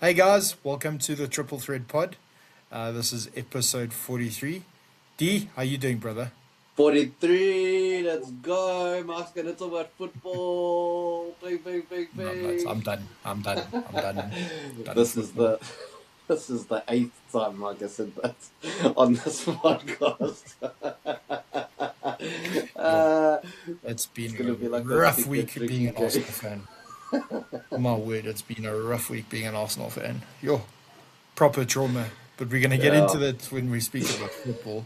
Hey guys, welcome to the Triple Thread Pod. This is episode 43. D, how you doing, brother? 43, let's go. Mark's gonna talk about football. Bing, bing, bing, No, I'm not. bing. I'm done. Done with This is football. the eighth time Mark has said that on this podcast. Yo, uh, it's it's been gonna be a like a rough secret week being drinking an game. Arsenal fan. My word, it's been a rough week being an Arsenal fan. Yo, proper trauma. But we're gonna get into Yeah. that when we speak about football.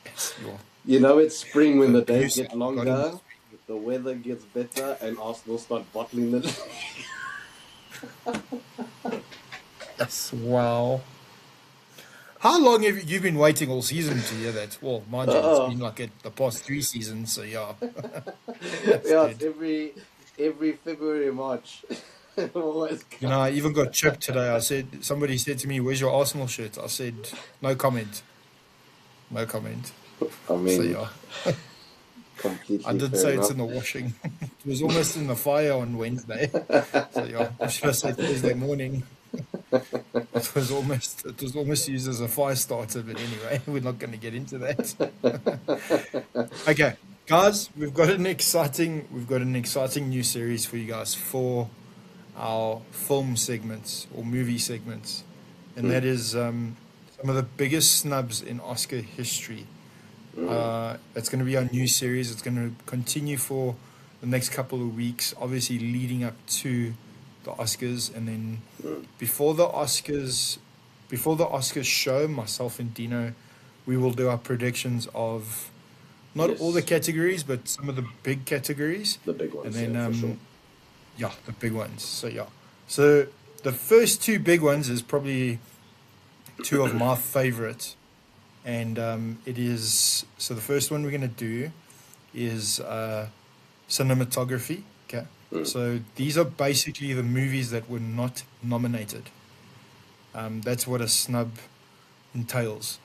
Yes, yo, You know, it's spring when the the days abuse get that we got in longer, this week. the weather gets better, and Arsenal start bottling the. Yes, wow. How long have you been waiting all season to hear that? Well, mind you, it's Uh-oh. been like the past 3 seasons, so yeah, that's Yeah, it's good. every February, March. It always You know, I comes. even got chipped today. Somebody said to me, "Where's your Arsenal shirt?" I said, "No comment, no comment." I So mean, yeah, I completely did fair say it's enough. in the washing. It was almost in the fire on Wednesday. So yeah, or should I say Thursday morning? It was almost used as a fire starter, but anyway, we're not going to get into that. Okay, guys, we've got an exciting new series for you guys for our film segments or movie segments, and Mm, that is some of the biggest snubs in Oscar history. mm, It's going to be our new series. It's going to continue for the next couple of weeks, obviously leading up to the Oscars, and then mm. before the Oscars, before the Oscars show, myself and Dino, we will do our predictions of not all the Yes, categories, but some of the big categories, the big and ones, yeah, then for sure. yeah, the big ones. So yeah, so the first two big ones is probably two of my favorite, and it is so the first one we're gonna do is cinematography. Okay, Mm, so these are basically the movies that were not nominated. That's what a snub entails,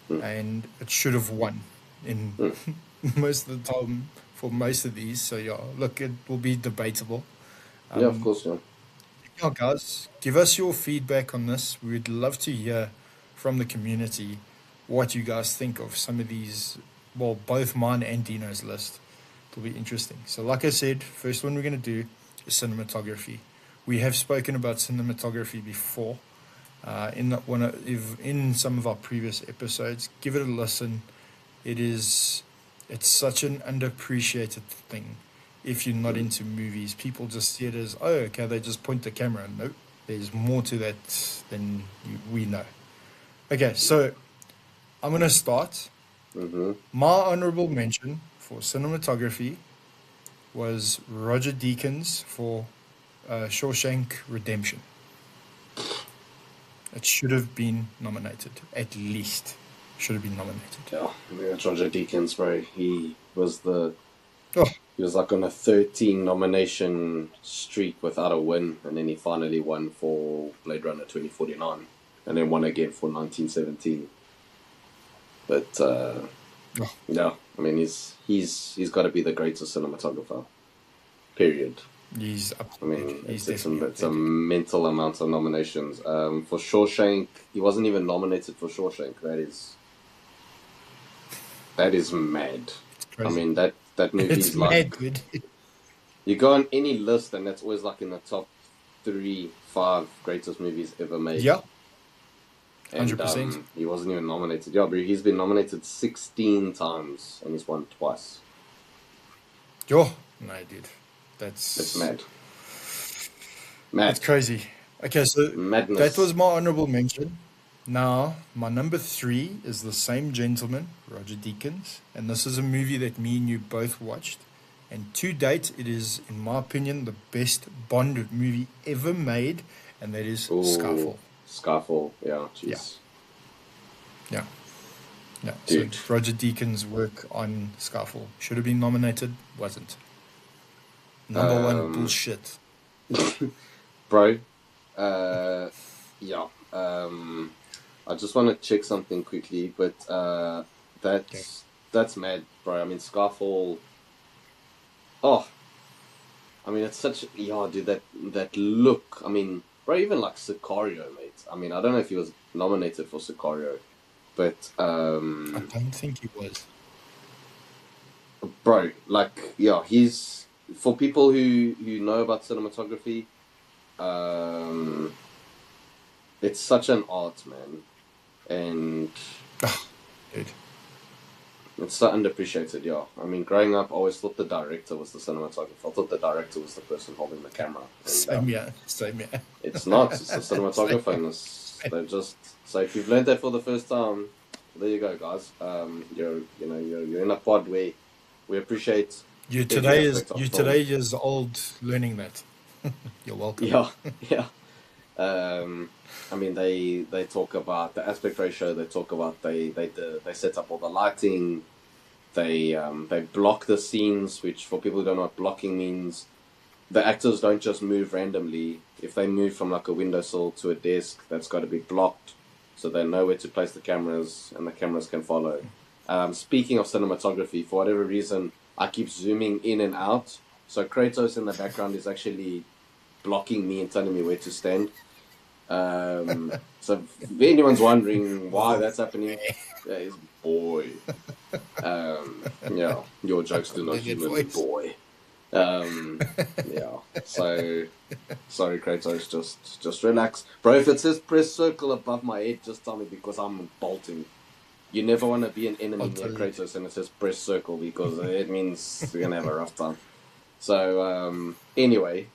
mm, and it should have won in mm. most of the time for most of these. So yeah, look, it will be debatable. Yeah, of Um, course, yeah. yeah, guys, give us your feedback on this. We'd love to hear from the community what you guys think of some of these. Well, both mine and Dino's list. It'll be interesting. So, like I said, first one we're going to do is cinematography. We have spoken about cinematography before in some of our previous episodes. Give it a listen. It is it's such an underappreciated thing. If you're not Mm. into movies, people just see it as, oh, okay, they just point the camera. Nope, there's more to that than we know. Okay, so I'm gonna start. Mm-hmm. My honorable mention for cinematography was Roger Deakins for Shawshank Redemption. It should have been nominated, at least. Should have been nominated. Yeah, I mean, it's Roger Deakins, bro. Oh, He was like on a 13 nomination streak without a win, and then he finally won for Blade Runner 2049, and then won again for 1917. But oh, yeah, I mean, he's got to be the greatest cinematographer. Period. he's up I there. mean, He's it's definitely up it's a there, dude. mental amount of nominations. For Shawshank, he wasn't even nominated for Shawshank. That is mad. It's I crazy. mean, that movie It's is like, mad, dude. you go on any list and that's always like in the top three, five greatest movies ever made. Yeah, And 100%. he wasn't even nominated. Yeah, but he's been nominated 16 times and he's won twice. Yo, no, dude. It's That's mad. that's Mad. crazy. Okay, so that Madness. was my honorable mention. Now, my number three is the same gentleman, Roger Deakins, and this is a movie that me and you both watched. And to date, it is, in my opinion, the best Bond movie ever made, and that is Oh, Skyfall. Skyfall. Yeah, Yeah, jeez. yeah, yeah. So Dude. Roger Deakins' work on Skyfall should have been nominated, wasn't. Number one, Um, bullshit. bro, yeah. I just want to check something quickly, but Okay. that's mad, bro. I mean, Skyfall. Oh, I mean, it's such, yeah, dude. That look. I mean, bro, even like Sicario, mate. I mean, I don't know if he was nominated for Sicario, but I don't think he was. bro, like, yeah, he's for people who know about cinematography. It's such an art, man, and Dude. it's so underappreciated. Yeah, I mean, growing up, I always thought the director was the cinematographer. I thought the director was the person holding the camera. And, Same here. Same here. it's not. It's the cinematographer, Same. and they're just. So if you've learned that for the first time, there you go, guys. You're in a pod where we appreciate You every today is aspect of you film. today is old learning that. You're welcome. Yeah, yeah. I mean, they talk about the aspect ratio. They talk about they set up all the lighting. They block the scenes, which for people who don't know what blocking means, the actors don't just move randomly. If they move from like a windowsill to a desk, that's got to be blocked, so they know where to place the cameras, and the cameras can follow. Speaking of cinematography, for whatever reason, I keep zooming in and out. So Kratos in the background is actually blocking me and telling me where to stand. So if anyone's wondering why that's happening, that is boy. Yeah, your jokes do not Did it humor me, voice. boy. Yeah. So sorry, Kratos. Just relax, bro. If it says press circle above my head, just tell me because I'm bolting. You never want to be an enemy I'll near tell you. Kratos and it says press circle because it means we're gonna have a rough time. So anyway,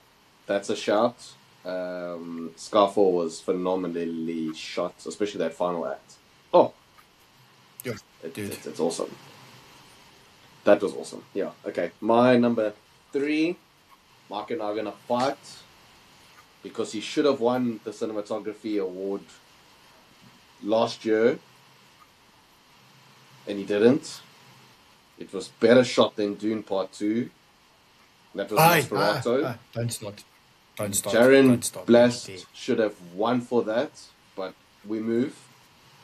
that's a shout. Skyfall was phenomenally shot, especially that final act. Oh, Yeah, dude. it's awesome. That was awesome. Yeah. Okay. My number 3, Mark and I are gonna fight because he should have won the cinematography award last year, and he didn't. It was better shot than Dune Part 2. That was Nosferatu. Don't start. Don't start. Jaren Don't start. Don't you dare. Blast should have won for that, but we move.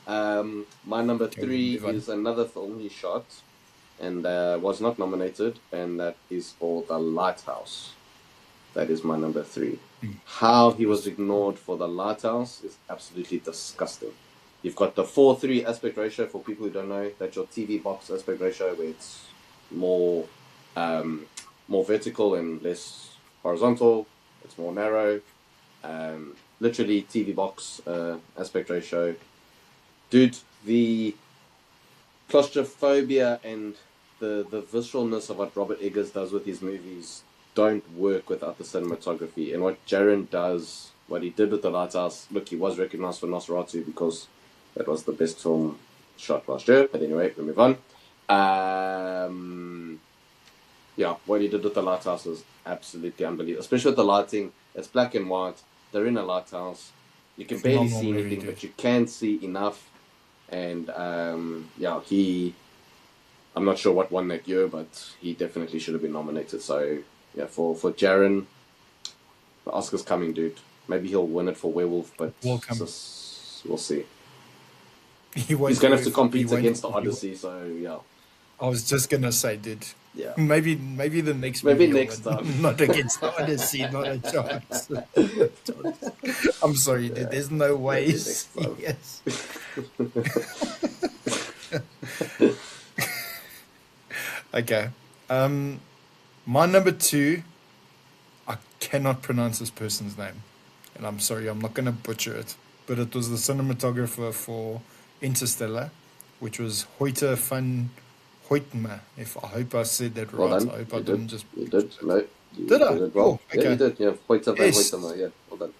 My number Okay, we 3 move on. is another film he shot and was not nominated, and that is for The Lighthouse. That is my number 3. How he was ignored for The Lighthouse is absolutely disgusting. You've got the 4:3 aspect ratio for people who don't know. That's your TV box aspect ratio, where it's more vertical and less horizontal. It's more narrow. Literally TV box aspect ratio. Dude, the claustrophobia and the visceralness of what Robert Eggers does with his movies don't work without the cinematography. And what Jaren does, what he did with The Lighthouse, look, he was recognized for Nosferatu because that was the best film shot last year. But anyway, we move on. Yeah, what he did with The Lighthouse was absolutely unbelievable, especially with the lighting. It's black and white. They're in a lighthouse. You can barely Phenomenal see movie, anything, dude. but you can see enough. And yeah, I'm not sure what won that year, but he definitely should have been nominated. So yeah, for Jaren, the Oscar's coming, dude. Maybe he'll win it for Werewolf, but Welcome. we'll see. He won't. He's gonna have to He compete won't. against the Odyssey. So yeah, I was just gonna say, dude. yeah. Maybe the next Maybe movie he'll next win. time. Not against the Odyssey, not a chance. I'm sorry, dude. Yeah, There's no maybe ways. next time. Yes. Okay. My number 2, I cannot pronounce this person's name, and I'm sorry, I'm not gonna butcher it. But it was the cinematographer for Interstellar, which was Hoyte van Hoytema. If I hope I said that Well right. done. I hope I You did. didn't just You butcher did. it. No, you Did I? did it Oh, well. Yeah, you okay. did. Yeah, Hoyte van Yes. Hoytema. Yeah, well done.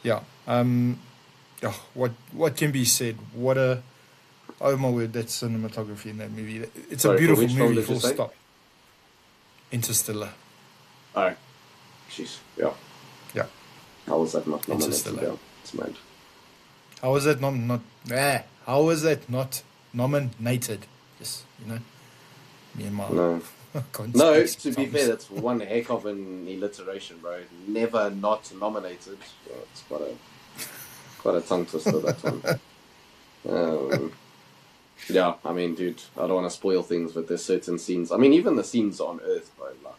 Yeah. Oh, what can be said? What a oh my word! That cinematography in that movie. It's a Sorry, for beautiful which film movie. did you Full say? stop. Interstellar. All right. Jeez. Yeah. Yeah. How was that not nominated? Interstellar. Yeah, it's mad. How was that not? How was that not nominated? Just me and my No. I can't No, speak to be fair, sometimes. that's one heck of an alliteration, bro. Never not nominated. Yeah, it's quite a tongue twister, that one. Um, yeah, I mean, dude, I don't want to spoil things, but there's certain scenes. I mean, even the scenes on Earth, bro. Like,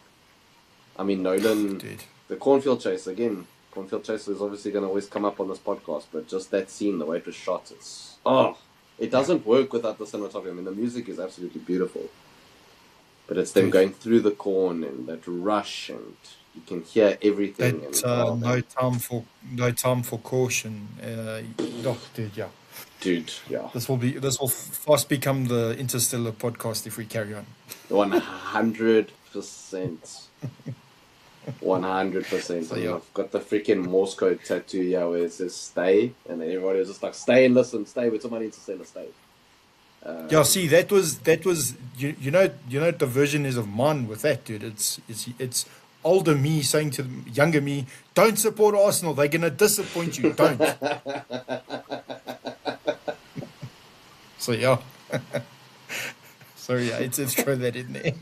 I mean, Nolan, Dude. the cornfield chase again. Cornfield Chaser is obviously going to always come up on this podcast, but just that scene, the way it was shot, it doesn't work without the cinematography. I mean, the music is absolutely beautiful, but it's them going through the corn and that rush, and you can hear everything. No time for caution. Dude, yeah. Dude, yeah. This will fast become the Interstellar podcast if we carry on. 100%. 100%. So, I mean, yeah. I've got the freaking Morse code tattoo here where it says stay, and then everybody was just like, stay and listen, stay with somebody Interstellar, stay. Yeah, see, that was you know the version is of mine with that, dude. It's older me saying to the younger me, don't support Arsenal, they're gonna disappoint you. Don't. So yeah. Sorry, I had to throw that in there.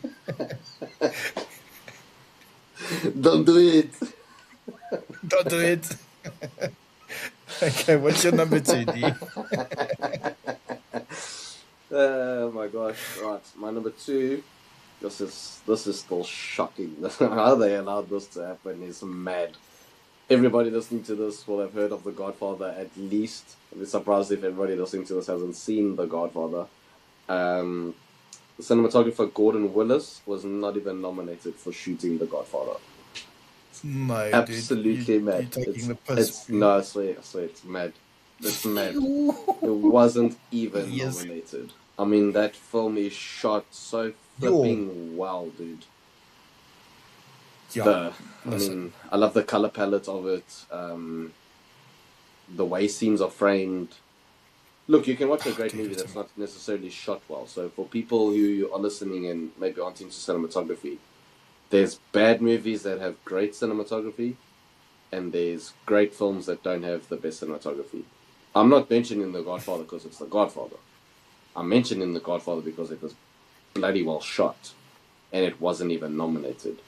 Don't do it. Don't do it. Okay, what's your number 2, D? Oh my gosh! Right, my number 2. This is still shocking. How they allowed this to happen is mad. Everybody listening to this will have heard of The Godfather at least. I'd be surprised if everybody listening to this hasn't seen The Godfather. The cinematographer Gordon Willis was not even nominated for shooting The Godfather. No, absolutely dude. mad. You're taking the piss. No, I swear, it's mad. It's mad. It wasn't even nominated. I mean, that film is shot so flipping well, dude. Yeah. I love the color palette of it. The way scenes are framed. Look, you can watch a great movie that's not necessarily shot well. So for people who are listening and maybe aren't into cinematography, there's bad movies that have great cinematography, and there's great films that don't have the best cinematography. I'm not mentioning The Godfather because it's The Godfather. I'm mentioning The Godfather because it was bloody well shot, and it wasn't even nominated.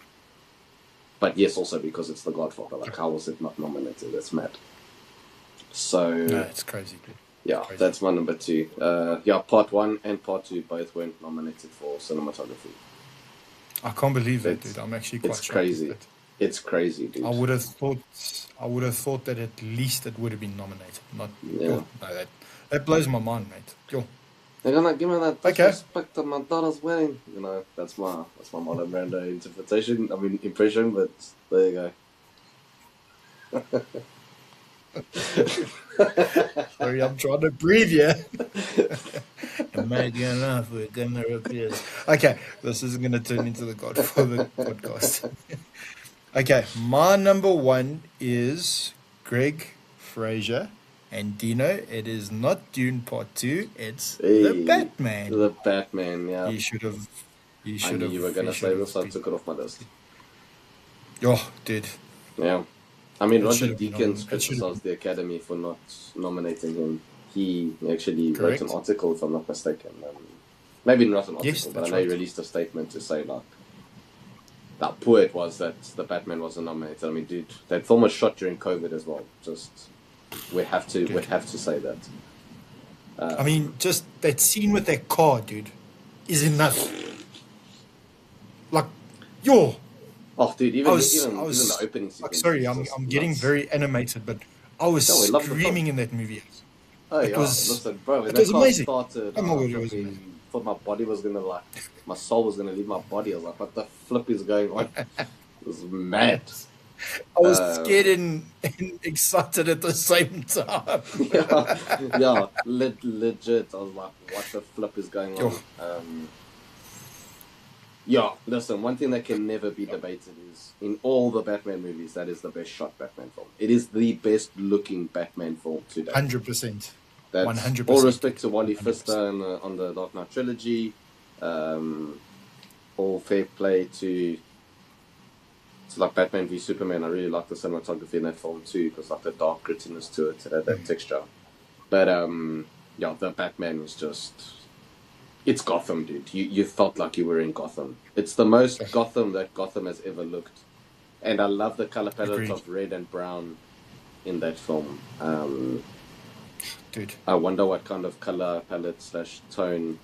But yes, also because it's The Godfather. Like, how was it not nominated? That's mad. So no, it's crazy, dude. Yeah, that's my number 2. Part 1 and Part 2 both weren't nominated for cinematography. I can't believe that, dude. I'm actually quite shocked. It's crazy. It's crazy, dude. I would have thought that at least it would have been nominated. That blows my mind, mate. Yo. They're gonna give me that disrespect to my daughter's wedding. You know, that's my Marlon Brando impression, but there you go. Sorry, I'm trying to breathe, yeah. Imagine enough, we're gonna appear. Okay, this isn't gonna turn into the Godfather podcast. Okay, my number 1 is Greg Fraser and Dino. It is not Dune Part 2, it's The Batman. The Batman, yeah. He should have. I knew you were gonna say this, so I took it off my list. Oh, dude. Yeah. I mean, Roger Deakins criticized the Academy for not nominating him. He actually wrote an article, if I'm not mistaken. Maybe not an article, but I know he released a statement to say, like, that poor it was that The Batman wasn't nominated. I mean, dude, that film was shot during COVID as well. Just, we have to say that. I mean, just that scene with that car, dude, is enough. Like, yo. Oh, dude, even the opening sequence. Sorry, I'm getting very animated, but I was screaming in that movie. Oh, yeah. Listen, bro, when that car amazing. Started, I thought my body was going to, my soul was going to leave my body. I was like, what the flip is going on? It was mad. I was scared and excited at the same time. Legit. I was like, what the flip is going on? Listen, one thing that can never be debated is, in all the Batman movies, that is the best shot Batman film. It is the best looking Batman film to date. 100%. That's 100%. All respect to Wally Pfister on the Dark Knight trilogy. All fair play to like Batman v Superman. I really like the cinematography in that film too, because like the dark grittiness to it, that texture. But the Batman was just... It's Gotham, dude. You felt like you were in Gotham. It's the most Gotham that Gotham has ever looked. And I love the color palette of red and brown in that film. Dude. I wonder what kind of color palette / tone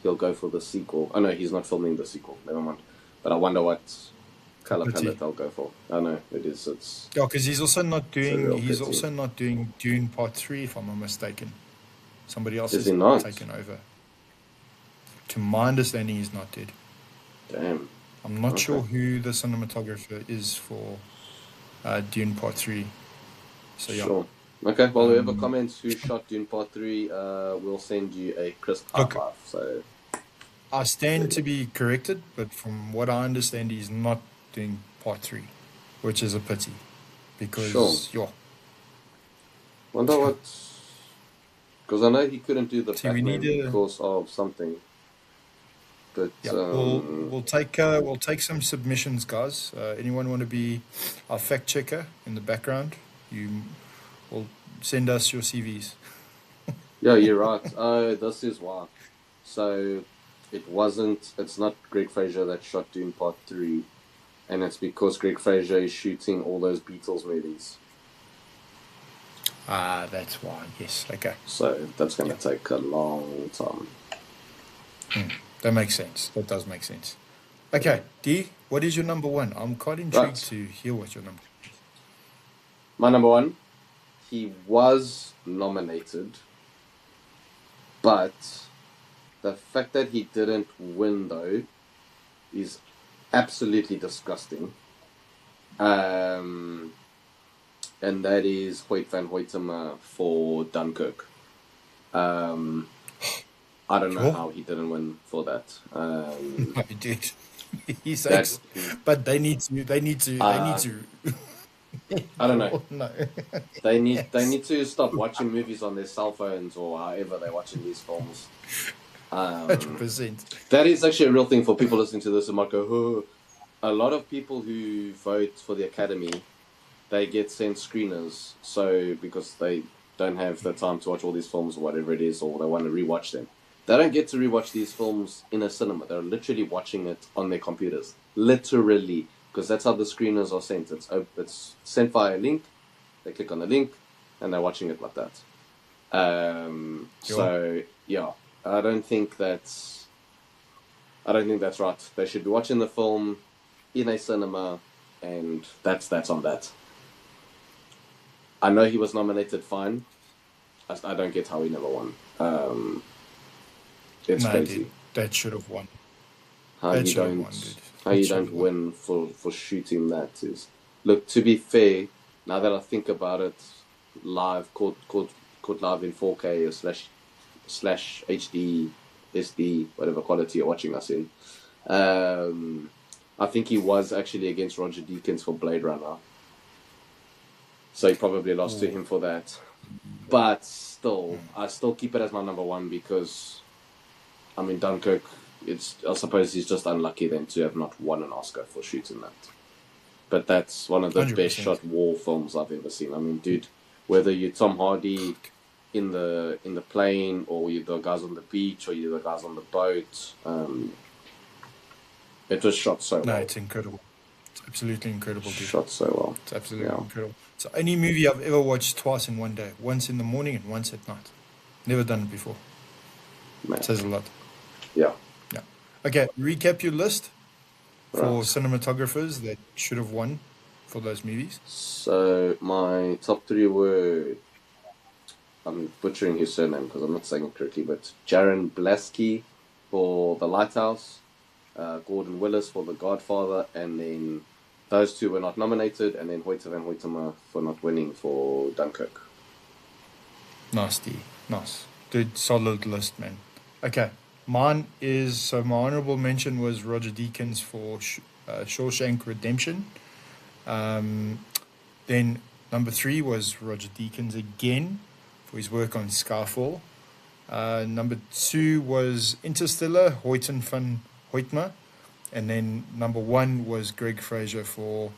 he'll go for the sequel. Oh no, he's not filming the sequel. Never mind. But I wonder what A color pity. palette I'll go for. I know it is. Yeah, because It's a real he's pity. also not doing Dune Part 3, if I'm not mistaken. Somebody else Is has he not? taken over. To my understanding, he's not dead. Damn. I'm not Okay. sure who the cinematographer is for Dune Part 3. So yeah. Sure. Okay. Well, whoever Um, comments who shot Dune Part 3, we'll send you a crisp high look, five. So I there stand you to go. be corrected, but from what I understand, he's not doing Part 3, which is a pity. Sure. Because, yeah. Wonder what. Because I know he couldn't do the See, we need Batman a. because of something. But Yeah, we'll take some submissions, guys. Anyone want to be our fact checker in the background? You will send us your CVs. yeah, you're right. Oh, this is why. So it wasn't. It's not Greg Fraser that shot Dune Part 3, and it's because Greg Fraser is shooting all those Beatles movies. Ah, that's why. Yes. Okay. So that's going Yeah. to take a long time. That makes sense. That does make sense. Yeah. Okay, D, what is your number one? I'm quite intrigued Right. to hear what your number. My number one, he was nominated, but the fact that he didn't win, though, is absolutely disgusting. And that is Hoyt van Hoytema for Dunkirk. I don't know Sure. how he didn't win for that. No, he did. He That says, but they need to. They need uh, to. I don't know. Sure. No. They Yes. need to stop watching movies on their cell phones or however they're watching these films. Hundred Um, percent. that is actually a real thing for people listening to this and might go, oh. A lot of people who vote for the Academy, they get sent screeners. So because they don't have the time to watch all these films or whatever it is, or they want to rewatch them, they don't get to rewatch these films in a cinema. They're literally watching it on their computers, literally, because that's how the screeners are sent. It's sent via a link. They click on the link, and they're watching it like that. Sure. So yeah, I don't think that's I don't think that's right. They should be watching the film in a cinema, and that's on that. I know he was nominated, fine. I don't get how he never won. It's No, dude. crazy That should have won. how That you should have won, don't dude. how That you should don't have won. win for shooting that is. Look, to be fair, now that I think about it, live caught live in 4K or slash HD SD whatever quality you're watching us in. Um, I think he was actually against Roger Deakins for Blade Runner, so he probably lost to Ooh. him for that. But still, I still keep it as my number one because I mean Dunkirk. I suppose he's just unlucky then to have not won an Oscar for shooting that. But that's one of the best 100%. shot war films I've ever seen. I mean, dude, whether you're Tom Hardy in the plane, or you're the guys on the beach, or you're the guys on the boat, it was shot so No, well. it's incredible. It's absolutely incredible, dude. Shot so well. It's absolutely Yeah, incredible. It's the only movie I've ever watched twice in one day. Once in the morning and once at night. Never done it before. It man. says a lot. Yeah, Yeah. Okay, recap your list for right. cinematographers that should have won for those movies. So my top three were, I'm butchering his surname because I'm not saying it correctly, but Jaron Blaski for The Lighthouse, Gordon Willis for The Godfather, and then those two were not nominated, and then Hoyte van Hoytema for not winning for Dunkirk. Nasty. Nice. Dude, solid list, man. Okay. Mine is, so my honorable mention was Roger Deakins for Shawshank Redemption. Um, then number three was Roger Deakins again for his work on Skyfall. Number two was Interstellar, Hoyten van Hoytma. And then number one was Greg Fraser for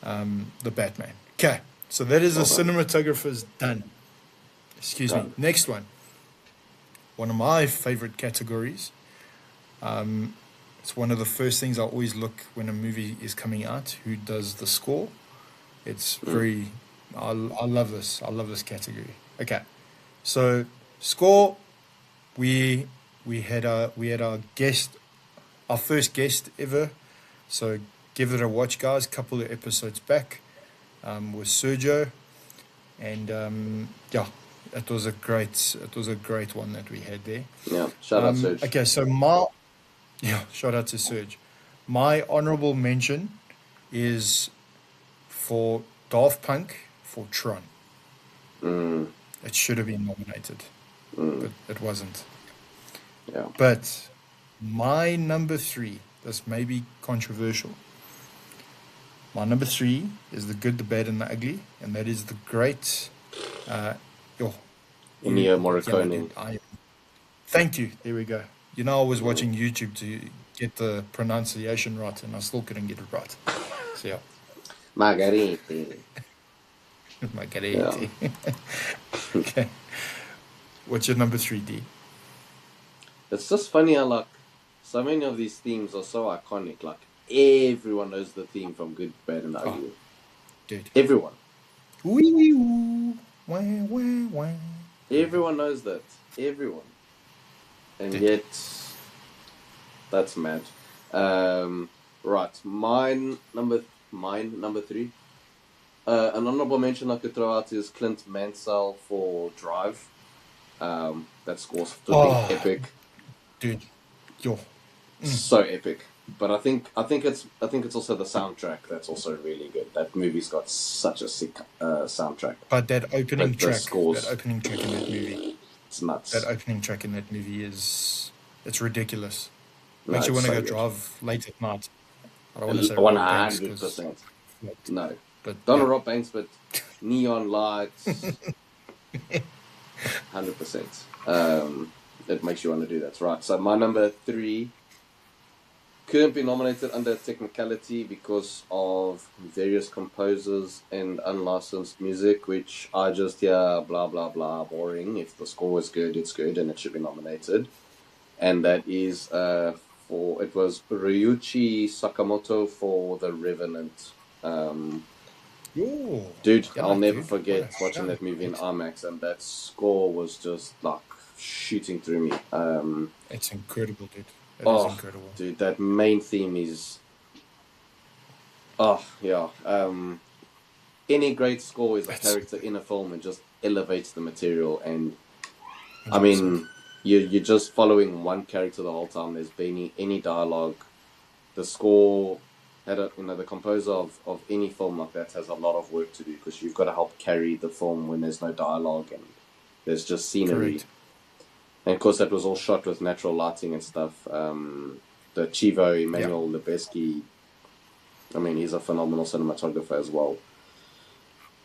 The Batman. Okay, so that is the Well done. cinematographers done. Excuse me. Done. Next one of my favorite categories. It's one of the first things I always look when a movie is coming out. Who does the score? It's Mm. very. I love this. I love this category. Okay, so score. We had our guest, our first guest ever. So give it a watch, guys. Couple of episodes back with Sergio, and yeah, it was a great one that we had there. Yeah, shout out Serge. Okay, so yeah, shout out to Serge. My honorable mention is for Daft Punk for Tron. Mm, It should have been nominated, mm, but it wasn't. yeah. But my number three, this may be controversial. My number three is The Good, the Bad, and the Ugly, and that is the great. Uh, yo, you, Ennio yeah, no, Morricone. dude. Thank you. There we go. You know, I was Mm. watching YouTube to get the pronunciation right, and I still couldn't get it right. So yeah, Margheriti. Yeah. Margheriti. Okay, what's your number three, D? It's just funny how, like, so many of these themes are so iconic. Like, everyone knows the theme from Good, Bad, and Oh, Ugly. dude. Everyone. Wee wee woo. Wah, wah, wah. There we go. Everyone knows that. Everyone. And Dude. yet, that's mad. Right. Mine number three. An honorable mention I could throw out is Clint Mansell for Drive. That score's flipping Oh, epic. dude. Yo. So epic. But I think it's also the soundtrack that's also really good. That movie's got such a sick soundtrack. But that opening But the track, scores, that opening track in that movie, it's that nuts. opening track in that movie it's ridiculous. No, Makes you it's want to so go good. drive late at night. I don't want to say rob banks because, 100%. No. but Don't yeah, rob banks, but neon lights, 100%. It makes you want to do that. Right. So my number three couldn't be nominated under technicality because of various composers and unlicensed music, which I just hear blah blah blah boring. If the score is good, it's good and it should be nominated. And that is it was Ryuichi Sakamoto for The Revenant. yo, Dude, yeah, I'll no, never dude, what a forget watching shout, that movie in mate. IMAX, and that score was just like shooting through me. It's incredible, dude. It is Oh, incredible. dude, that main theme is yeah. Any great score is a It's character in a film and just elevates the material. And I 100%. mean, you're just following one character the whole time. There's barely any dialogue. The score the composer of any film like that has a lot of work to do because you've got to help carry the film when there's no dialogue and there's just scenery. Correct. And of course, that was all shot with natural lighting and stuff. The Chivo Yeah, Emmanuel Lubezki, I mean, he's a phenomenal cinematographer as well.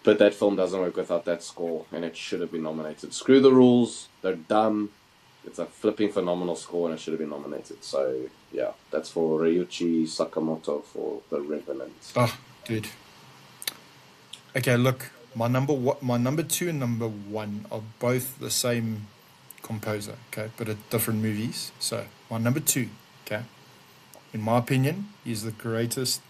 But that film doesn't work without that score, and it should have been nominated. Screw the rules; they're dumb. It's a flipping phenomenal score, and it should have been nominated. So yeah, that's for Ryuichi Sakamoto for The Revenant. oh, dude. Okay, look, my number two and number one are both the same composer, okay, but at different movies. So my number two, okay, in my opinion, he's the greatest.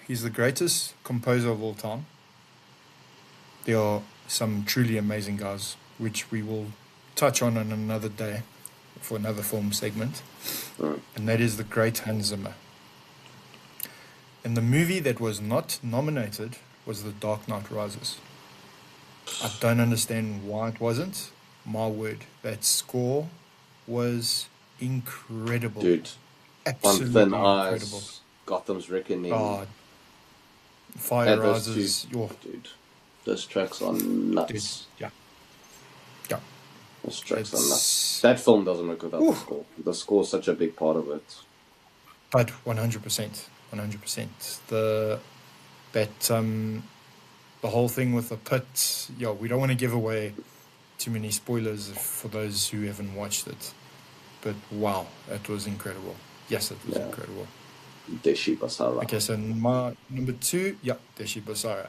He's the greatest composer of all time. There are some truly amazing guys, which we will touch on another day for another film segment, Mm. and that is the great Hans Zimmer. And the movie that was not nominated was The Dark Knight Rises. I don't understand why it wasn't. My word, that score was incredible. Dude, On Thin Absolutely incredible. Ice, Gotham's Reckoning, Oh, Fire add those two, Rises, your dude. Those tracks are dude. nuts. Yeah, yeah. Those tracks are nuts. It's That film doesn't work without the whew, score. The score's such a big part of it. but 100%, 100%. That the whole thing with the pit. Yeah, we don't want to give away too many spoilers for those who haven't watched it. But wow, it was incredible. Yes, it was Yeah, incredible. Deshi Basara. Okay, so my number two, yeah, Deshi Basara.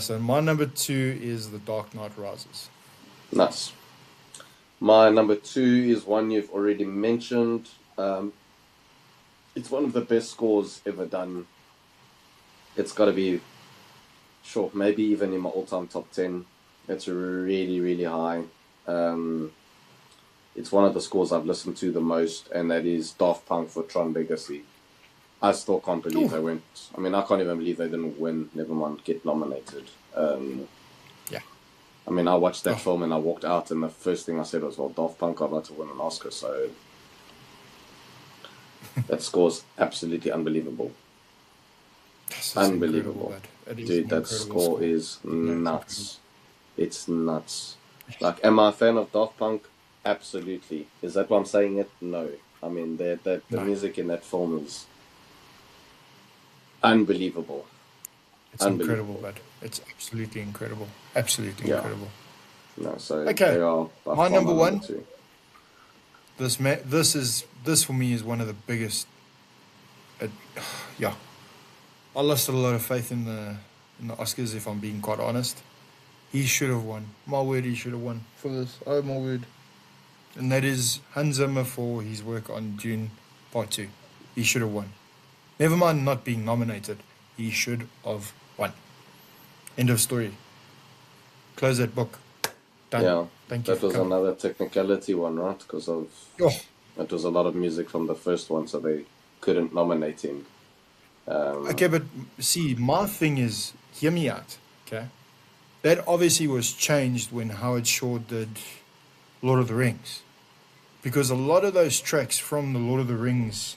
So my number two is The Dark Knight Rises. Nice. My number two is one you've already mentioned. It's one of the best scores ever done. It's got to be, sure, maybe even in my all-time top 10. It's really, really high. It's one of the scores I've listened to the most, and that is Daft Punk for Tron Legacy. I still can't believe Ooh. they went. I mean, I can't even believe they didn't win. Never mind get nominated. Yeah. I mean, I watched that Oh, film and I walked out, and the first thing I said was, "Well, Daft Punk are about to win an Oscar." So that score's absolutely unbelievable. this is incredible, Unbelievable. bud. It is Dude, an that incredible score score. is No, it's incredible. nuts. It's nuts. Like, am I a fan of Daft Punk? Absolutely. Is that why I'm saying it? No. I mean, the No, music in that film is unbelievable. it's incredible, Unbelievable. bud. It's absolutely incredible. Absolutely Yeah. incredible. No, so Okay, they are by my far my number number one. two. This for me is one of the biggest. Uh, yeah, I lost a lot of faith in the Oscars. If I'm being quite honest, he should have won. My word, he should have won for this. Oh my word! And that is Hans Zimmer for his work on Dune Part Two. He should have won. Never mind not being nominated. He should have won. End of story. Close that book. Done. Yeah, Thank you that for was coming. another technicality one, right? Because of Oh, it was a lot of music from the first one, so they couldn't nominate him. okay, but see, my thing is, hear me out, okay? That obviously was changed when Howard Shore did Lord of the Rings, because a lot of those tracks from the Lord of the Rings.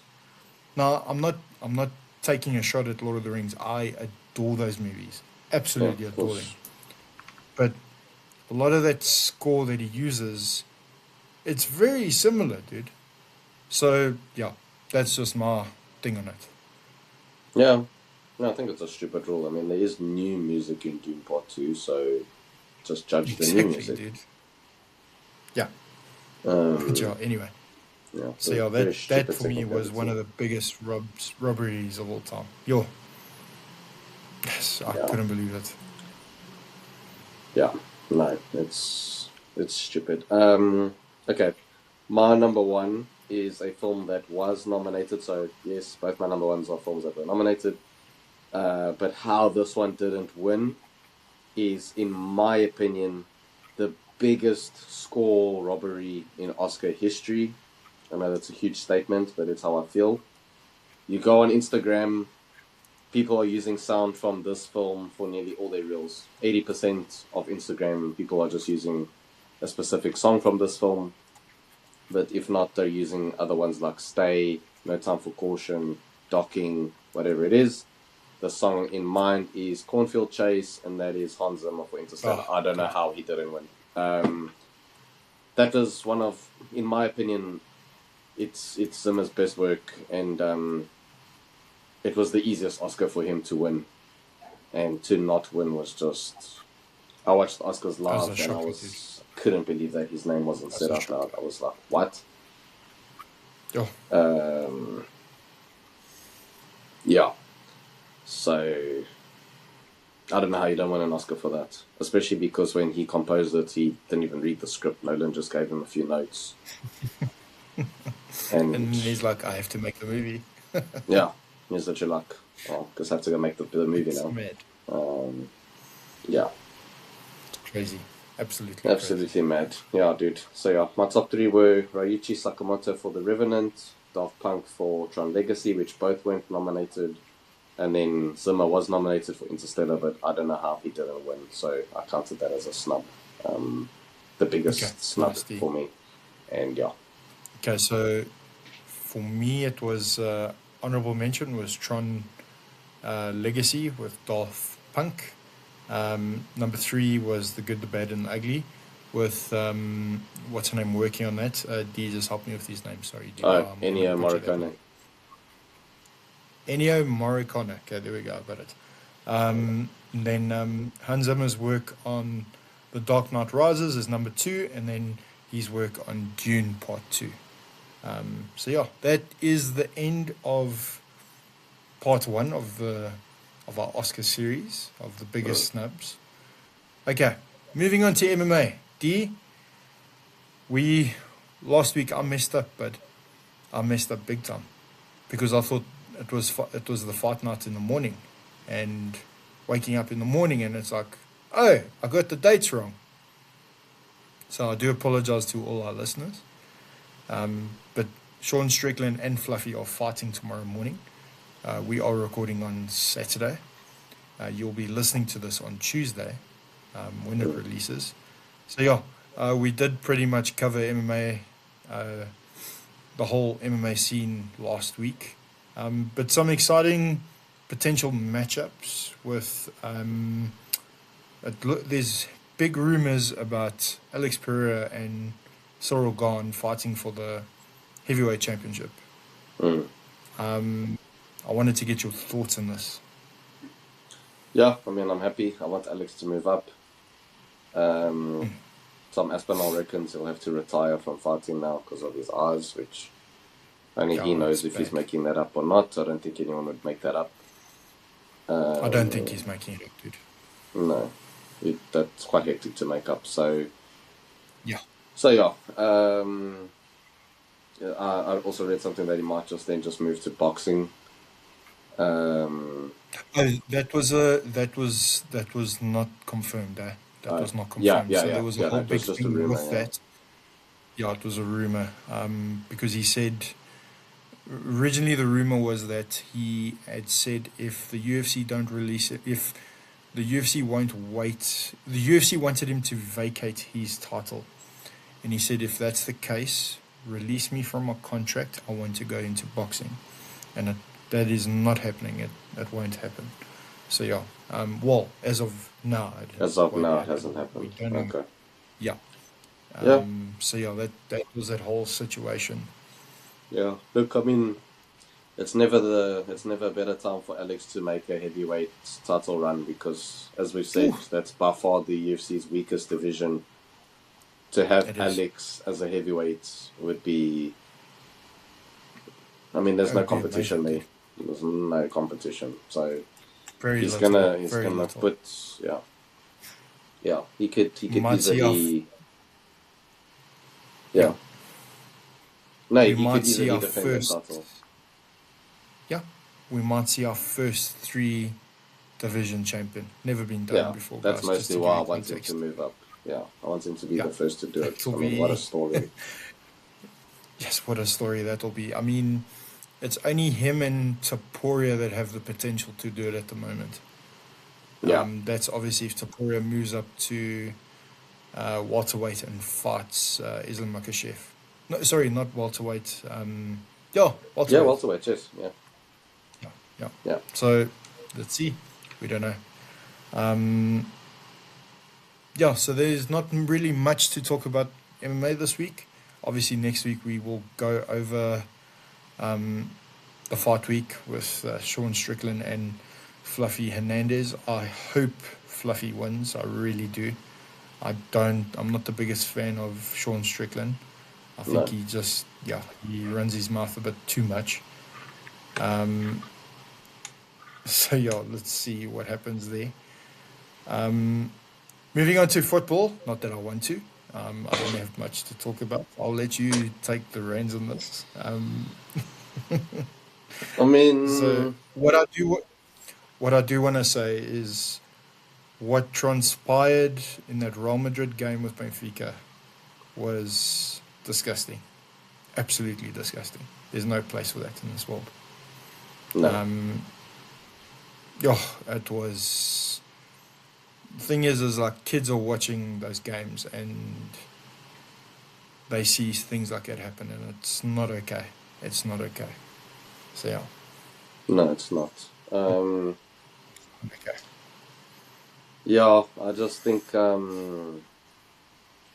Now, I'm not taking a shot at Lord of the Rings. I adore those movies, Yeah, absolutely of adore them. course. But a lot of that score that he uses, it's very similar, dude. So yeah, that's just my thing on it. Yeah, no, I think it's a stupid rule. I mean, there is new music in Dune Part 2, so just judge the new Exactly, music. dude. Yeah, but yeah. Um, Anyway, yeah, so so yeah, very that stupid for me was one technicality. of the biggest robberies of all time. Yo, yes, I Yeah, couldn't believe it. yeah, no, it's stupid. Okay, my number one is a film that was nominated. So yes, both my number ones are films that were nominated. But how this one didn't win is, in my opinion, the biggest score robbery in Oscar history. I know that's a huge statement, but it's how I feel. You go on Instagram, people are using sound from this film for nearly all their reels. 80% of Instagram people are just using a specific song from this film, but if not, they're using other ones like Stay, No Time for Caution, Docking, whatever it is. The song in mind is Cornfield Chase, and that is Hans Zimmer for Interstellar. Oh, I don't know dude, how he didn't win. That was one of, in my opinion, it's Zimmer's best work, and it was the easiest Oscar for him to win, and to not win was just. I watched the Oscars that was a live, and shocker, dude. couldn't believe that his name wasn't That's said a out loud. shocker. I was like, what? Oh, Um, yeah. So I don't know how you don't win an Oscar for that, especially because when he composed it, he didn't even read the script. Nolan just gave him a few notes, and and he's like, I have to make the movie. yeah, here's that you're like, oh, just have to go make the movie It's now. mad. Um, yeah, It's crazy. Absolutely crazy. absolutely mad. Yeah, dude. So yeah, my top three were Ryuichi Sakamoto for The Revenant, Daft Punk for Tron Legacy, which both went nominated, and then Zimmer was nominated for Interstellar, but I don't know how he didn't win, so I counted that as a snub. The Okay, biggest snub nice D. for me. And yeah, Okay, so for me, it was honorable mention was Tron Legacy with Darth Punk. Number three was The Good, the Bad, and the Ugly with what's her name working on that. D, just help me with these names. Sorry, D. I'm gonna Ennio butcher that name. Morricone. Ennio Morricone. Okay, there we go. Got it. Then Hans Zimmer's work on The Dark Knight Rises is number two, and then his work on Dune Part Two. So yeah, that is the end of part one of our Oscar series of the Mm. biggest snubs. Okay, moving on to MMA. D, we last week I messed up, but I messed up big time because I thought it was the fight night in the morning, and waking up in the morning and it's like, oh, I got the dates wrong. So I do apologize to all our listeners. But Sean Strickland and Fluffy are fighting tomorrow morning. We are recording on Saturday. You'll be listening to this on Tuesday when it releases. So yeah, we did pretty much cover MMA, the whole MMA scene last week. But some exciting potential matchups with there's big rumors about Alex Pereira and Cyril Gahn fighting for the heavyweight championship. Mm. I wanted to get your thoughts on this. Yeah, I mean, I'm happy. I want Alex to move up. Tom Aspinall reckons he'll have to retire from fighting now because of his eyes, which only he knows if he's making that up or not. I don't think anyone would make that up. I don't think he's making it up, dude. No, that's quite hectic to make up. So yeah. I also read something that he might just move to boxing. That was not confirmed. That was not confirmed. So there was a whole big thing rumor, with that. Yeah, it was a rumor. Because he said originally the rumor was that he had said if the UFC don't release it, if the UFC won't wait, the UFC wanted him to vacate his title, and he said if that's the case, release me from my contract. I want to go into boxing, and that is not happening. It won't happen. So yeah, well, as of now, it hasn't happened. Okay. Yeah. So yeah, that was that whole situation. Yeah. Look, I mean, it's never a better time for Alex to make a heavyweight title run because, as we've said, that's by far the UFC's weakest division. To have Alex as a heavyweight would be. I mean, there's no competition there. There's no competition, so he's gonna put he could easily he could easily defend the title. Yeah, we might see our first 3 division champion. Never been done before. That's guys, mostly why I want him to move up. Yeah, I want him to be the first to do it. I mean, what a story! Yes, what a story that'll be. I mean, it's only him and Taporia that have the potential to do it at the moment. Yeah. That's obviously if Taporia moves up to welterweight and fights Islam Makhachev. No, sorry, not welterweight. Welterweight. Yeah, welterweight, yes. Yeah. So, let's see. We don't know. So there's not really much to talk about MMA this week. Obviously, next week we will go over the fight week with Sean Strickland and Fluffy Hernandez. I hope Fluffy wins. I really do. I'm not the biggest fan of Sean Strickland. I think he runs his mouth a bit too much. Let's see what happens there. Moving on to football. Not that I want to. I don't have much to talk about. I'll let you take the reins on this. I mean, so what I do want to say is what transpired in that Real Madrid game with Benfica was disgusting. Absolutely disgusting. There's no place for that in this world. No. It was. The thing is like kids are watching those games and they see things like that happen, and it's not okay. It's not okay. So yeah. No, it's not. Okay. Yeah, I just think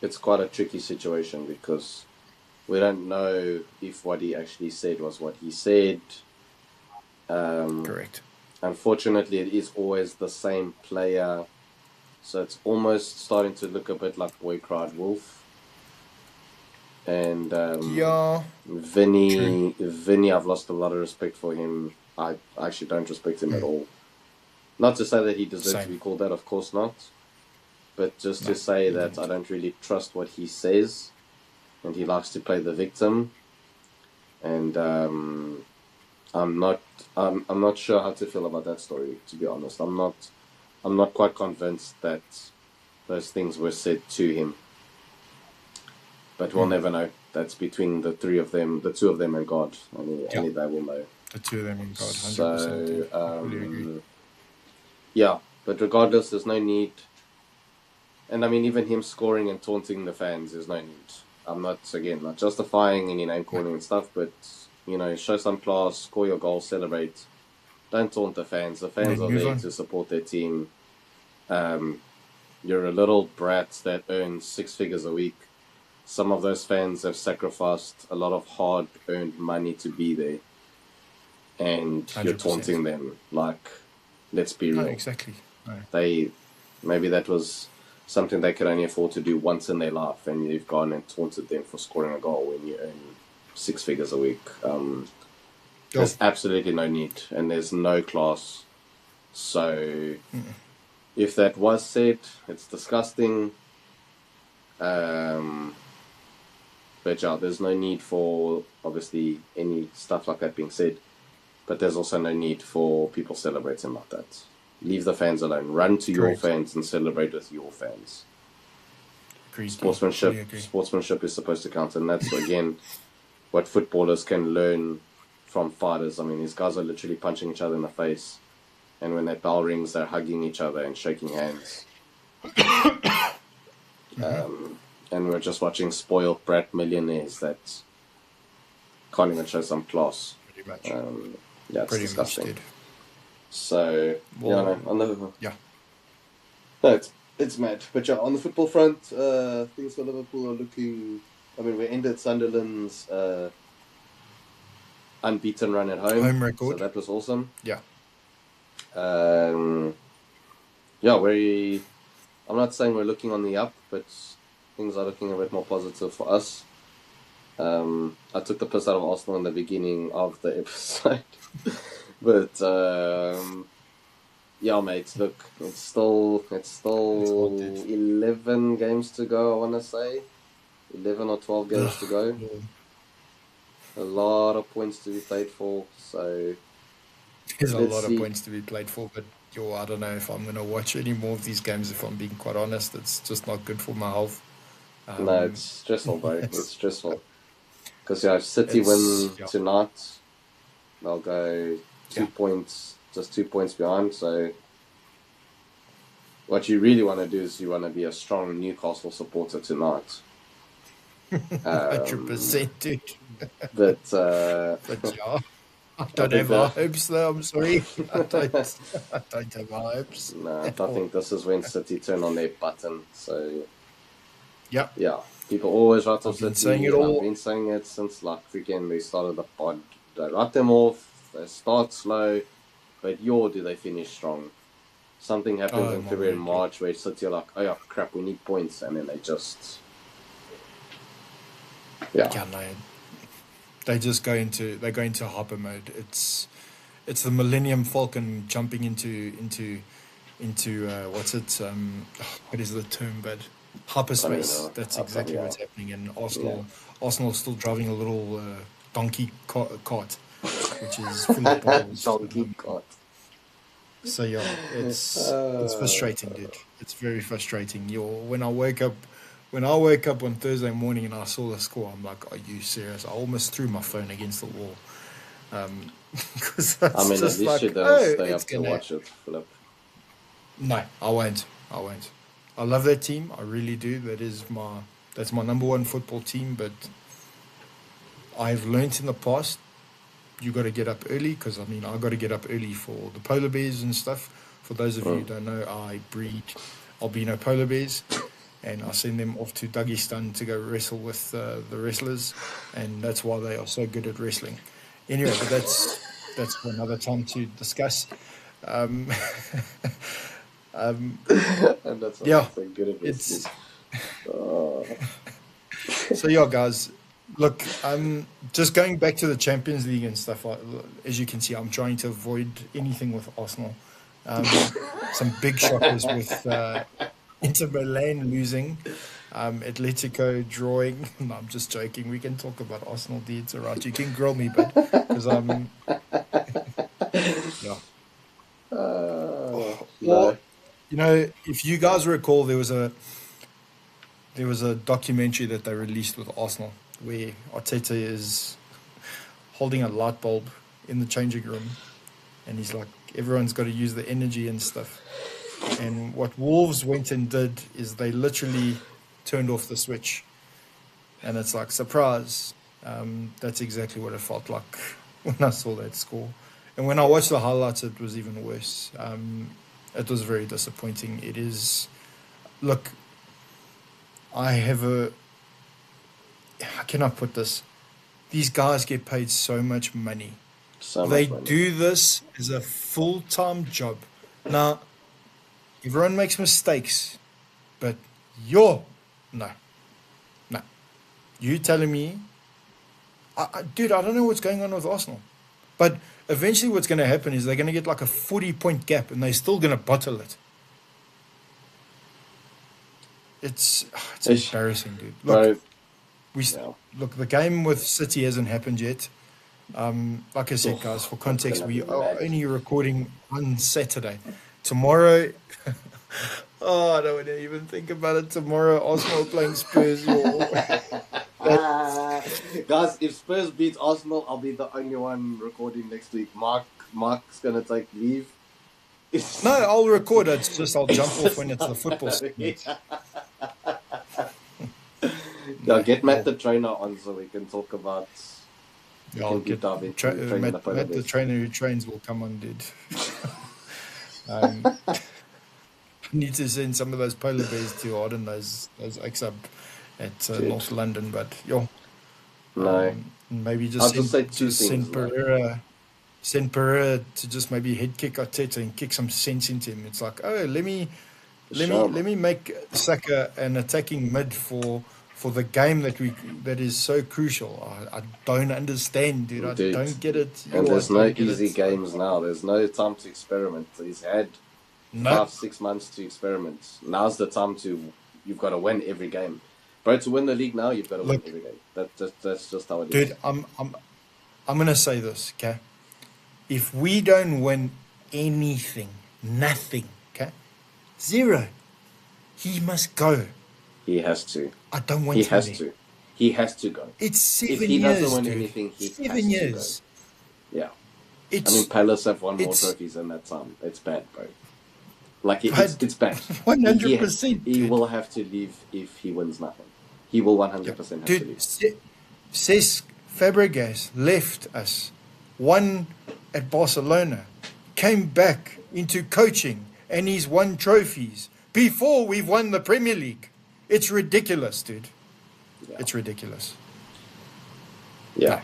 it's quite a tricky situation because we don't know if what he actually said was what he said. Correct. Unfortunately, it is always the same player, so it's almost starting to look a bit like Boy Cried Wolf. And Vinny, I've lost a lot of respect for him. I actually don't respect him at all. Not to say that he deserves to be called that, of course not. But just to say that I don't really trust what he says, and he likes to play the victim. And I'm not sure how to feel about that story, to be honest. I'm not quite convinced that those things were said to him. But we'll never know. That's between the two of them and God. Only they will know. The two of them in God, 100%. So, Dude. Fully agree. yeah, but regardless, there's no need. And I mean, even him scoring and taunting the fans, there's no need. I'm not, again, not justifying any name calling and stuff, but, you know, show some class, score your goal, celebrate. Don't taunt the fans. The And fans then are move there on. to support their team. You're a little brat that earns 6 figures a week. Some of those fans have sacrificed a lot of hard-earned money to be there. And you're 100%. taunting them. Like, let's be No, real. exactly. No. Maybe that was something they could only afford to do once in their life, and you've gone and taunted them for scoring a goal when you earn 6 figures a week. There's absolutely no need, and there's no class. So, if that was said, it's disgusting. But yeah, there's no need for, obviously, any stuff like that being said. But there's also no need for people celebrating like that. Leave the fans alone. Run to your fans and celebrate with your fans. Agreed. Sportsmanship is supposed to count, and that's again what footballers can learn from fighters. I mean, these guys are literally punching each other in the face, and when that bell rings, they're hugging each other and shaking hands. And we're just watching spoiled brat millionaires that can't even show some class. Pretty much. Yeah, it's Pretty disgusting. much, dude. So, Well, yeah, no, it's mad. But yeah, on the football front, things for Liverpool are looking. I mean, we ended Sunderland's unbeaten run at home record. so that was awesome. Yeah. Yeah, I'm not saying we're looking on the up, but things are looking a bit more positive for us. I took the piss out of Arsenal in the beginning of the episode. But yeah, mate. Look, it's still 11 games to go. I want to say 11 or 12 games to go. Yeah. A lot of points to be played for. So There's a lot of points to be played for, but I don't know if I'm going to watch any more of these games. If I'm being quite honest, it's just not good for my health. No, it's stressful, bro. It's stressful. Because if City win tonight, they'll go 2 points, just 2 points behind. So what you really want to do is you want to be a strong Newcastle supporter tonight. 100%, dude. But yeah, I don't have high hopes though. I'm sorry. I don't have high hopes. No, I think this is when City turn on their button. So yeah, people always write off City. I've been saying it since like freaking they started the pod. They write them off. They start slow, but do they finish strong? Something happens in February and March where City are like, oh yeah, crap, we need points, and then they just no. They just go into hyper mode. It's the Millennium Falcon jumping into what's it? What is the term? But hyperspace. That's exactly what's happening. And Arsenal still driving a little donkey cart, which is full of balls. Donkey cart. So yeah, it's frustrating, dude. It's very frustrating. When I wake up on Thursday morning and I saw the score, I'm like, are you serious? I almost threw my phone against the wall. Because I mean, at least you don't stay up to watch it, Philip. No, I won't. I love that team. I really do. That's my number one football team. But I've learnt in the past, you got to get up early, because I mean, I got to get up early for the polar bears and stuff. For those of you who don't know, I breed albino polar bears, and I send them off to Dagestan to go wrestle with the wrestlers, and that's why they are so good at wrestling. Anyway, but that's for another time to discuss. And that's good at wrestling. So yeah, guys. Look, just going back to the Champions League and stuff. As you can see, I'm trying to avoid anything with Arsenal. Some big shockers with Inter Milan losing, Atletico drawing. No, I'm just joking. We can talk about Arsenal deeds, all right? You can grill me, but because yeah. Well, if you guys recall, there was a documentary that they released with Arsenal, where Arteta is holding a light bulb in the changing room, and he's like, everyone's got to use the energy and stuff. And what Wolves went and did is they literally turned off the switch, and it's like, surprise. That's exactly what it felt like when I saw that score. And when I watched the highlights, it was even worse. It was very disappointing. It is. Look, I have a. How can I put this? These guys get paid so much money. So They much money. do this as a full-time job. Now, everyone makes mistakes, but no, no. You telling me, dude, I don't know what's going on with Arsenal, but eventually what's going to happen is they're going to get like a 40-point gap, and they're still going to bottle it. It's embarrassing, dude. Look, Bro, yeah. look, the game with City hasn't happened yet. Like I said, guys, for context, we are only recording on Saturday. Tomorrow, I don't want to even think about it. Tomorrow, Arsenal are playing Spurs. Guys, if Spurs beat Arsenal, I'll be the only one recording next week. Mark's gonna take leave. No, I'll record it. It's just I'll jump off when it's the football segment. Yeah, get Matt the trainer on so we can talk about. Yeah, I'll get Matt the trainer who trains will come on, dude. I need to send some of those polar bears to Arden, those eggs up at North London, but no, maybe I'll just say two things. Send Pereira to just maybe head kick Arteta and kick some sense into him. It's like, oh, let me make Saka an attacking mid for the game that is so crucial. I don't understand, dude. I don't get it. And there's no easy games now. There's no time to experiment. He's had 5-6 months to experiment. Now's the time you've got to win every game. Bro, to win the league now, you've got to win every game. That's just how it is. Dude, I'm gonna say this, okay? If we don't win anything, nothing, okay? 0, he must go. He has to. I don't want him there. He has to go. It's 7 years, If he doesn't win dude. anything, he 7 years. To go. Yeah. Palace have won more trophies in that time. It's bad, bro. Like, it's bad. 100%. He will have to leave if he wins nothing. He will 100% have to leave. Cesc Fabregas left us, won at Barcelona, came back into coaching, and he's won trophies before we've won the Premier League. It's ridiculous, dude. Yeah. It's ridiculous. Yeah. No.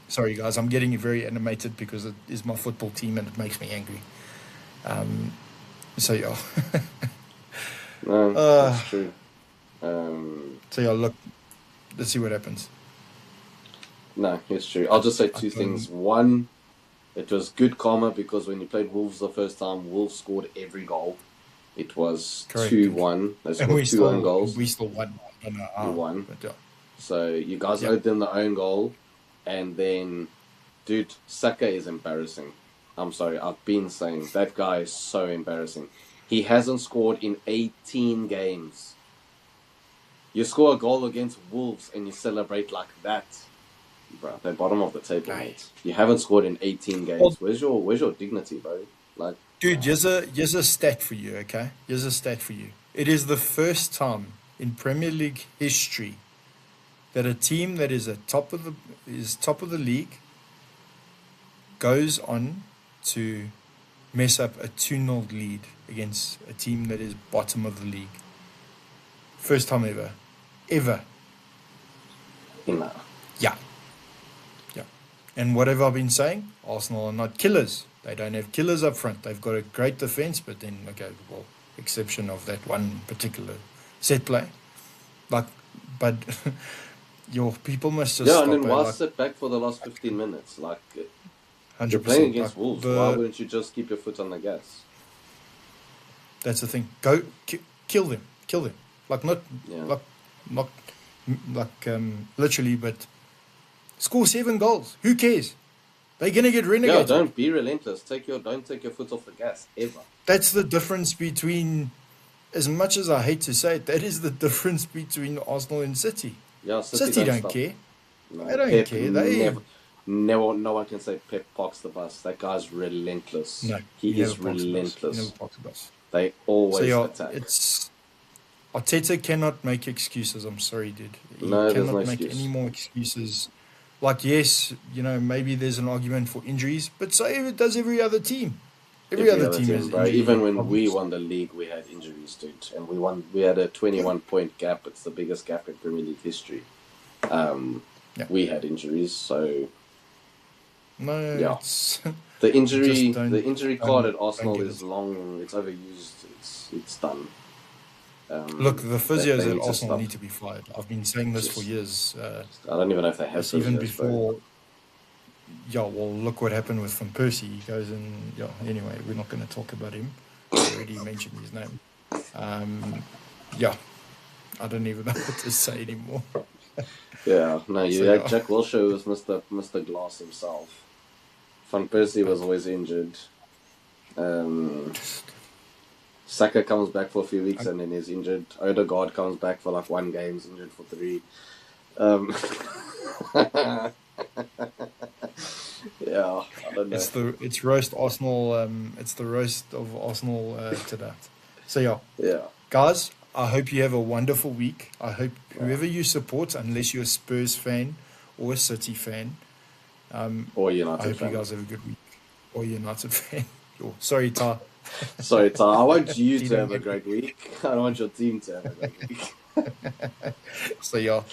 Sorry, guys. I'm getting very animated because it is my football team and it makes me angry. So, yeah. No, that's true. So, yeah, look. Let's see what happens. No, it's true. I'll just say two things. One, it was good karma because when you played Wolves the first time, Wolves scored every goal. It was 2-1. They scored 2 own goals. We still won. We won. But, yeah. So you guys owed them the own goal. And then, dude, Saka is embarrassing. I'm sorry, I've been saying that guy is so embarrassing. He hasn't scored in 18 games. You score a goal against Wolves and you celebrate like that. Bro, they're bottom of the table, mate. You haven't scored in 18 games. Where's your dignity, bro? Like, dude, here's a stat for you, okay? Here's a stat for you. It is the first time in Premier League history that a team that is top of the league goes on to mess up a 2-0 lead against a team that is bottom of the league. First time ever. Ever. No. Yeah. And what have I been saying? Arsenal are not killers. They don't have killers up front. They've got a great defense, but then, exception of that one particular set play. But your people must just stop. Yeah, and then why sit back for the last 15 minutes? Like, 100%. You're playing against Wolves. Why wouldn't you just keep your foot on the gas? That's the thing. Go kill them. Like not literally, but score 7 goals. Who cares? They're gonna get renegated. Yeah, don't be relentless. Don't take your foot off the gas ever. That's the difference between. As much as I hate to say it, that is the difference between Arsenal and City. Yeah, City don't care. No, they don't care. no one can say Pep parks the bus. That guy's relentless. No, He he never is parks the bus. He never relentless. parks the bus. They So always yeah, attack. it's Arteta cannot make excuses. I'm sorry, dude. He No, there's no cannot make any excuse. more excuses. Like, yes, maybe there's an argument for injuries, but so does every other team. Every Every other other team team, has bro. Even injury when we problems. won the league, we had injuries, dude, and we won. We had a 21-point gap. It's the biggest gap in Premier League history. Yeah. We had injuries, so No, yeah. it's The just injury card at don't Arsenal get is it. long. It's overused. It's done. Look, the physios They at need to Arsenal stop. need to be fired. I've been saying this for Just, years. I don't even know if they have This even physios, bro. before. Yeah, well, look what happened with Van Persie. He goes and yeah. Anyway, we're not going to talk about him. I already mentioned his name. Yeah, I don't even know what to say anymore. Yeah, no, So you had yeah, Jack Wilshere was Mr. Glass himself. Van Persie was always injured. Saka comes back for a few weeks and then he's injured. Odegaard comes back for like 1 game, he's injured for 3. Yeah, I don't know. it's roast Arsenal. It's the roast of Arsenal to that. So yeah, Yeah, guys, I hope you have a wonderful week. I hope yeah. whoever you support, unless you're a Spurs fan or a City fan, Or I United hope you fan. guys have a good week. Or United fan. Oh, sorry, Ta. Sorry, Ty. I want you to Didn't have a get me. great week. I don't want your team to have a great week. So yeah,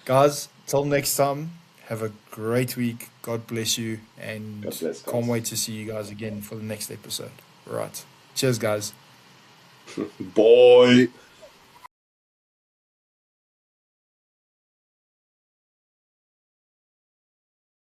guys, till next time, have a great week. God bless you, God and bless, can't guys. wait to see you guys again for the next episode. Right. Cheers, guys. Boy.